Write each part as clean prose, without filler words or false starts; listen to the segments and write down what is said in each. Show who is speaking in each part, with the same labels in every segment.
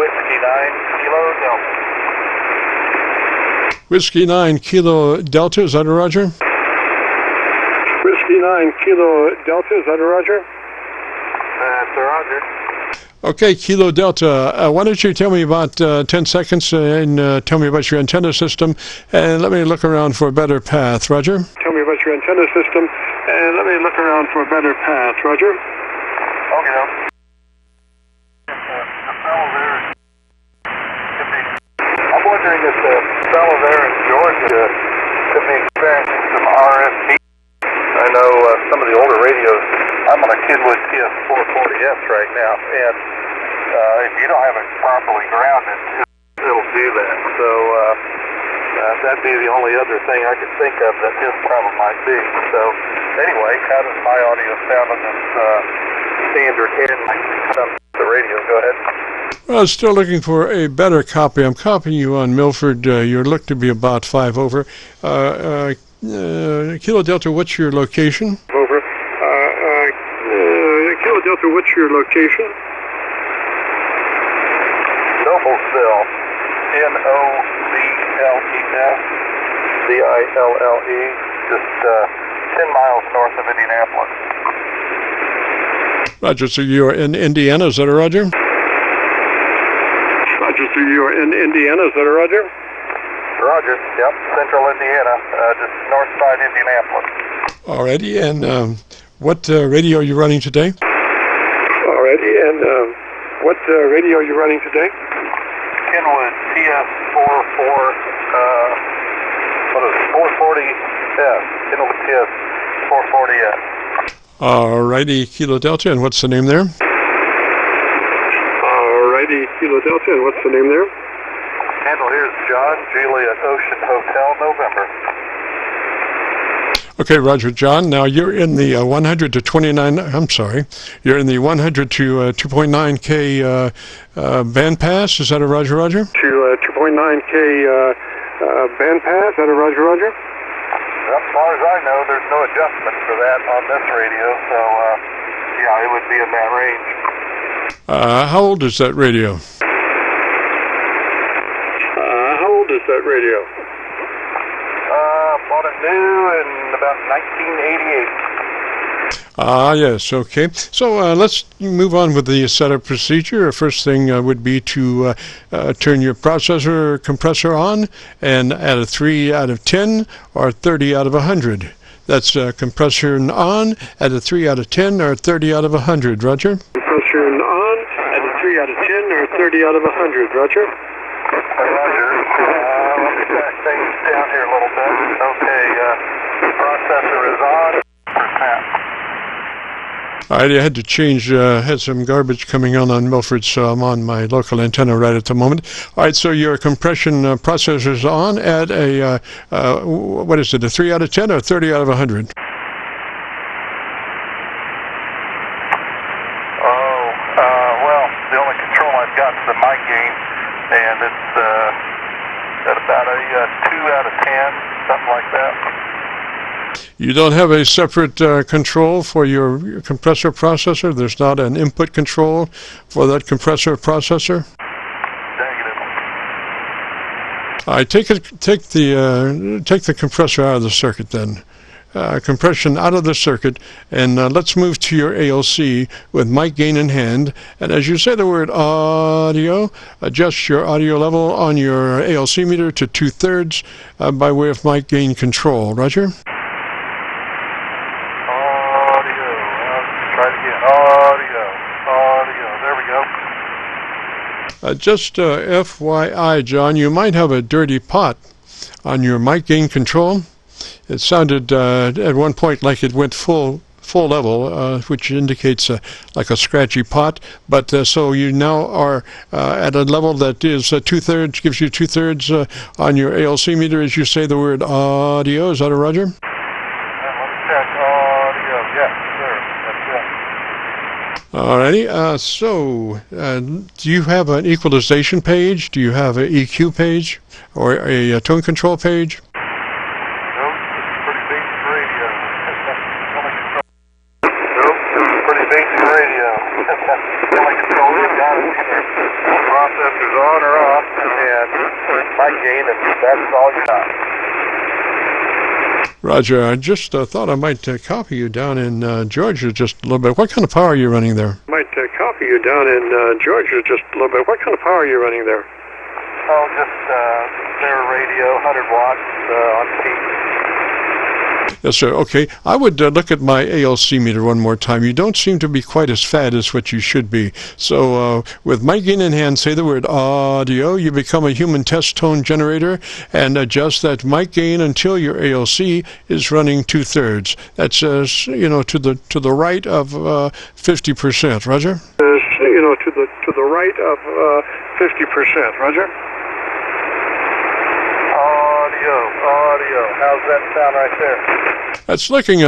Speaker 1: Whiskey 9 Kilo Delta.
Speaker 2: Whiskey 9 Kilo Delta, is that a roger?
Speaker 3: Whiskey 9 Kilo Delta, is that a roger?
Speaker 1: That's a roger.
Speaker 2: Okay, Kilo Delta, why don't you tell me about 10 seconds and tell me about your antenna system, and let me look around for a better path, roger?
Speaker 3: Tell me about your antenna system, and let me look around for a better path, roger?
Speaker 1: Okay. The fellow there could be, I'm wondering if the fellow there in Georgia could be experiencing some RFP. I know some of the older radios, I'm on a Kidwood TS-440S right now, and if you don't have it properly grounded, it'll do that. So that'd be the only other thing I could think of that his problem might be. So anyway, how does my audio sound on this standard end the radio? Go ahead.
Speaker 2: Well, still looking for a better copy. I'm copying you on Milford. You look to be about 5 over. Kilo Delta, what's your location?
Speaker 3: Over. Kilo Delta, what's your location?
Speaker 1: Noblesville, Nobles, Ville, just 10 miles north of Indianapolis.
Speaker 2: Roger, so you're in Indiana, is that a roger?
Speaker 3: Roger, so you're in Indiana, is that a roger?
Speaker 1: Roger, yep, central Indiana, just north side Indianapolis.
Speaker 2: Alrighty, and what radio are you running today?
Speaker 3: Alrighty, and what radio are you running today?
Speaker 1: Kenwood TS-440S, Kenwood TS-440S.
Speaker 2: Alrighty, Kilo Delta, and what's the name there?
Speaker 3: Alrighty, Kilo Delta, and what's the name there?
Speaker 1: Handle here is John, Juliet Ocean Hotel, November.
Speaker 2: Okay, Roger, John. Now you're in the 100 to 29. I'm sorry, you're in the 100 to 2.9K bandpass. Is that a Roger? Roger?
Speaker 3: To 2.9K bandpass. Is that a Roger? Roger?
Speaker 1: Well, as far as I know, there's no adjustment for that on this radio, so yeah, it would be in that range.
Speaker 2: How old is that radio?
Speaker 3: How old is that radio?
Speaker 1: Bought it new in about 1988.
Speaker 2: Yes, okay. So let's move on with the setup procedure. First thing would be to turn your processor compressor on and add a 3 out of 10 or 30 out of 100. That's compressor on, add a 3 out of 10 or 30 out of 100. Roger?
Speaker 3: Compressor on, add a 3 out of 10 or 30 out of 100. Roger?
Speaker 1: Roger. Let me back things down here a little bit. Okay, processor is on.
Speaker 2: All right, I had to change, had some garbage coming on Milford, so I'm on my local antenna right at the moment. All right, so your compression processor's on at a, what is it, a 3 out of 10 or 30 out of 100?
Speaker 1: Well, the only control I've got is the mic gain, and it's at about a 2 out of 10, something like that.
Speaker 2: You don't have a separate control for your compressor processor? There's not an input control for that compressor processor?
Speaker 1: Negative.
Speaker 2: All right, take the compressor out of the circuit then. Compression out of the circuit, and let's move to your ALC with mic gain in hand. And as you say the word audio, adjust your audio level on your ALC meter to 2/3 by way of mic gain control. Roger? Just FYI, John, you might have a dirty pot on your mic gain control. It sounded at one point like it went full level, which indicates like a scratchy pot. But so you now are at a level that is 2/3, gives you 2/3 on your ALC meter as you say the word audio. Is that a Roger?
Speaker 1: Let me check audio. Yes, sir. That's it.
Speaker 2: Alrighty. So, do you have an equalization page? Do you have an EQ page or a tone control page?
Speaker 1: sensors on or off, and mic gain, and that's all you got.
Speaker 2: Roger, I just thought I might copy you down in Georgia just a little bit. What kind of power are you running there?
Speaker 3: Might copy you down in Georgia just a little bit. What kind of power are you running there?
Speaker 1: Oh, just their radio, 100 watts on peak.
Speaker 2: Yes, sir. Okay. I would look at my ALC meter one more time. You don't seem to be quite as fat as what you should be. So with mic gain in hand, say the word audio. You become a human test tone generator and adjust that mic gain until your ALC is running 2/3. That's to the right of 50%. Roger.
Speaker 3: To the right of 50%. Roger.
Speaker 1: Audio. How's that sound right there?
Speaker 2: That's looking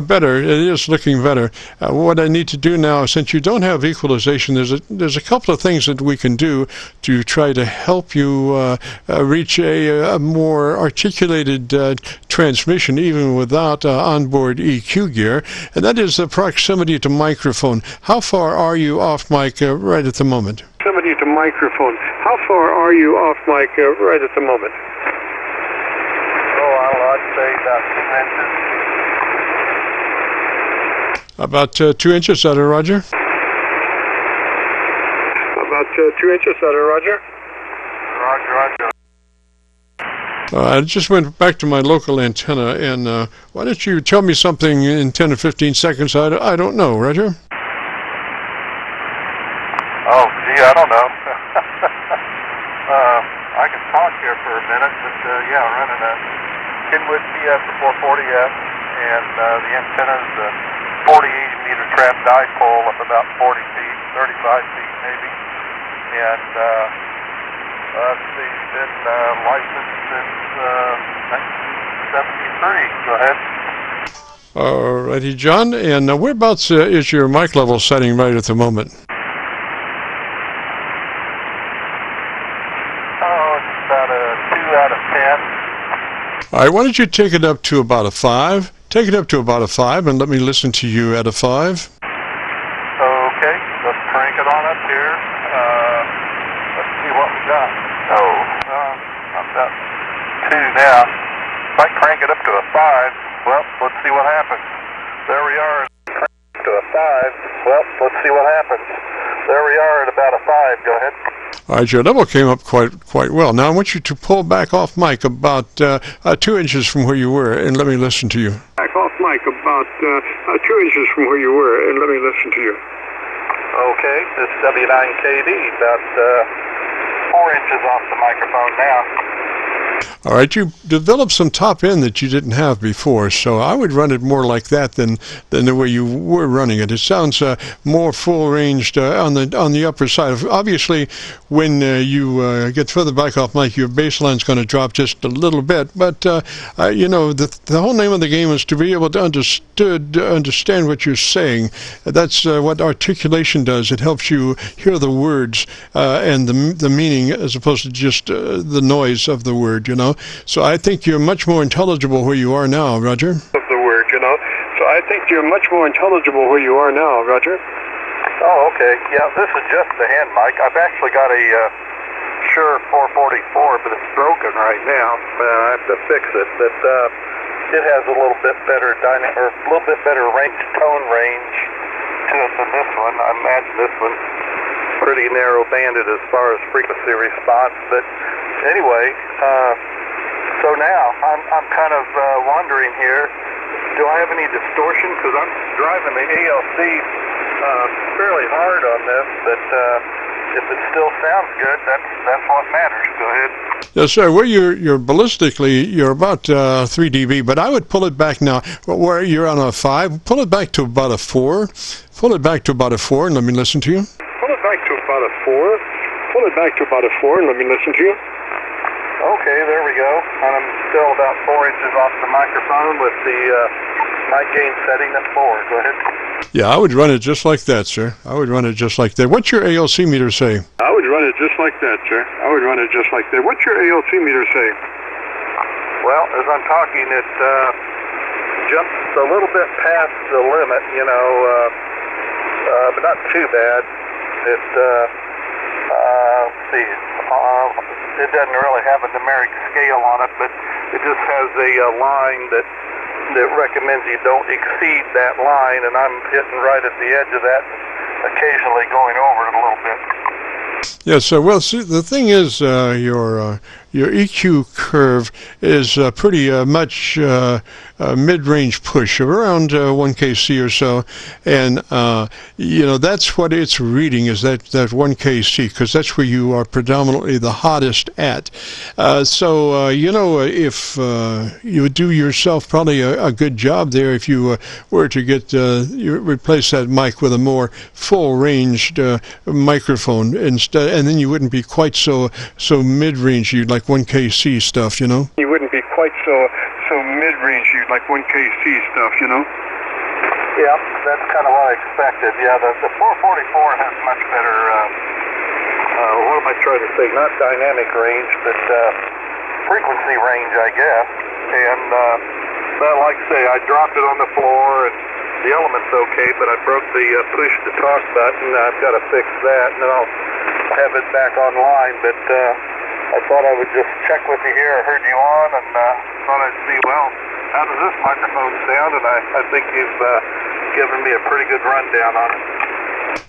Speaker 2: better. It is looking better. What I need to do now, since you don't have equalization, there's a couple of things that we can do to try to help you reach a more articulated transmission, even without onboard EQ gear, and that is the proximity to microphone. How far are you off mic right at the moment?
Speaker 3: Proximity to microphone. How far are you off mic right at the moment?
Speaker 1: I'd say about 2 inches.
Speaker 2: About 2 inches, that Roger?
Speaker 3: About 2 inches, Roger?
Speaker 1: Roger.
Speaker 2: I just went back to my local antenna, and why don't you tell me something in 10 or 15 seconds? I don't know, Roger?
Speaker 1: Oh, gee, I don't know. I can talk here for a minute, but running a Kenwood TS-440, and the antenna's a 40-80 meter trap dipole up about 40 feet, 35 feet maybe, and let's see, been licensed since 1973. Go ahead.
Speaker 2: Alrighty, John, and whereabouts is your mic level setting right at the moment?
Speaker 1: Oh, it's about a 2 out of 10.
Speaker 2: All right, why don't you take it up to about a 5? Take it up to about a 5 and let me listen to you at a 5.
Speaker 1: Okay, let's crank it on up here. Let's see what we got. I'm about 2 now. If I crank it up to a 5, well, let's see what happens. There we are. Crank it to a 5. Well, let's see what happens. There we are at about a 5. Go ahead.
Speaker 2: All right, your level came up quite well. Now I want you to pull back off mic about 2 inches from where you were, and let me listen to you.
Speaker 3: Back off mic about 2 inches from where you were, and let me listen to you.
Speaker 1: Okay, this is W9KD, about 4 inches off the microphone now.
Speaker 2: All right, you developed some top end that you didn't have before, so I would run it more like that than the way you were running it. It sounds more full-ranged on the upper side. Obviously, when you get further back off mic, your bassline's going to drop just a little bit. But the whole name of the game is to be able to understand what you're saying. That's what articulation does. It helps you hear the words and the meaning, as opposed to just the noise of the word. So I think you're much more intelligible where you are now, Roger.
Speaker 3: Of the word, So I think you're much more intelligible where you are now, Roger.
Speaker 1: Oh, okay. Yeah, this is just the hand mic. I've actually got a Shure 444, but it's broken right now. I have to fix it. But it has a little bit better tone range to it than this one. I imagine this one's pretty narrow banded as far as frequency response. But anyway, so now I'm kind of wondering here, do I have any distortion? Because I'm driving the ALC fairly hard on this, but if it still sounds good, that's what matters. Go ahead.
Speaker 2: Yes, sir. Well, you're ballistically, you're about 3 dB, but I would pull it back now. Where you're on a 5, pull it back to about a 4. Pull it back to about a 4, and let me listen to you.
Speaker 3: Pull it back to about a 4. Pull it back to about a 4, and let me listen to you.
Speaker 1: Okay, there we go. And I'm still about 4 inches off the microphone with the mic gain setting at 4. Go ahead.
Speaker 2: Yeah, I would run it just like that, sir. I would run it just like that. What's your ALC meter say?
Speaker 3: I would run it just like that, sir. I would run it just like that. What's your ALC meter say?
Speaker 1: Well, as I'm talking, it jumps a little bit past the limit, but not too bad. Let's see. It doesn't really have a numeric scale on it, but it just has a line that recommends you don't exceed that line, and I'm hitting right at the edge of that, occasionally going over it a little bit.
Speaker 2: Yes, well, see, the thing is, your EQ curve is pretty much mid-range push of around 1 kc or so, and you know, that's what it's reading, is that 1 kc, because that's where you are predominantly the hottest at. So you know, if you would do yourself probably a good job there if you were to get replace that mic with a more full-ranged microphone instead, and then you wouldn't be quite so mid-range. You'd like 1 kc stuff, you know.
Speaker 3: You wouldn't be quite so mid-range. You'd like 1 kc stuff, you know.
Speaker 1: Yeah, that's kind of what I expected. Yeah, the 444 has much better, what am I trying to say, not dynamic range, but frequency range, I guess. And, but like I say, I dropped it on the floor, and the element's okay, but I broke the push to talk button. I've got to fix that, and then I'll have it back online. But I thought I would just check with you here. I heard you on, and thought I'd see, well, how does this microphone sound? And I think you've given me a pretty good rundown on it.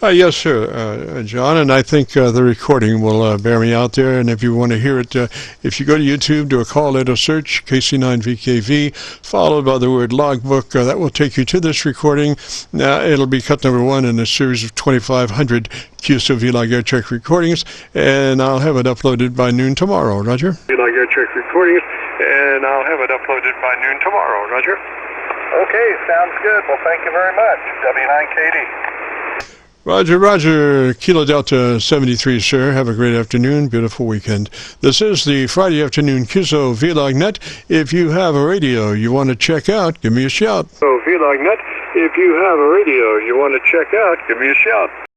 Speaker 2: Yes, sir, John, and I think the recording will bear me out there. And if you want to hear it, if you go to YouTube, do a call, let us search KC9VKV, followed by the word logbook. That will take you to this recording. It'll be cut number 1 in a series of 2,500 Qso-Vlog air check recordings, and I'll have it uploaded by noon tomorrow. Roger?
Speaker 3: Vlog air check recordings, and I'll have it uploaded by noon tomorrow. Roger?
Speaker 1: Okay, sounds good. Well, thank you very much. W9KD.
Speaker 2: Roger, Roger, Kilo Delta 73, sir. Have a great afternoon, beautiful weekend. This is the Friday afternoon Qso-Vlog Net. If you have a radio you want to check out, give me a shout.
Speaker 3: Qso-Vlog Net. If you have a radio you want to check out, give me a shout.